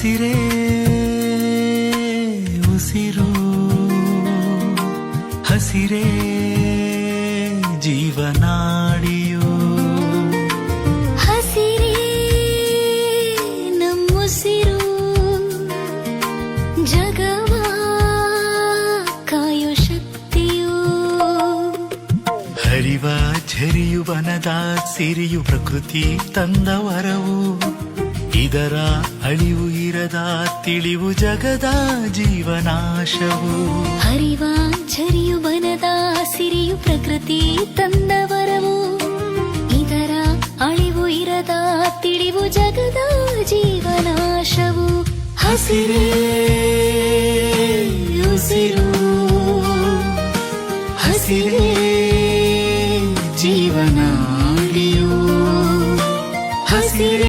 ಹಸಿರೇ ಉಸಿರು, ಹಸಿರೇ ಜೀವನಾಡಿಯು, ಹಸಿರೇ ನಮ್ಮುಸಿರು, ಜಗವ ಕಾಯೋ ಶಕ್ತಿಯು. ಹರಿವ ಝರಿಯು ವನದ ಸಿರಿಯು, ಪ್ರಕೃತಿ ತಂದ ವರವು, ಇದರ ಅಳಿವು ಇರದ ತಿಳಿವು, ಜಗದ ಜೀವನಾಶವು. ಹರಿವ ಝರಿಯು ವನದ ಸಿರಿಯು, ಪ್ರಕೃತಿ ತಂದ ವರವು, ಇದರ ಅಳಿವು ಇರದ ತಿಳಿವು, ಜಗದ ಜೀವನಾಶವು. ಹಸಿರೇ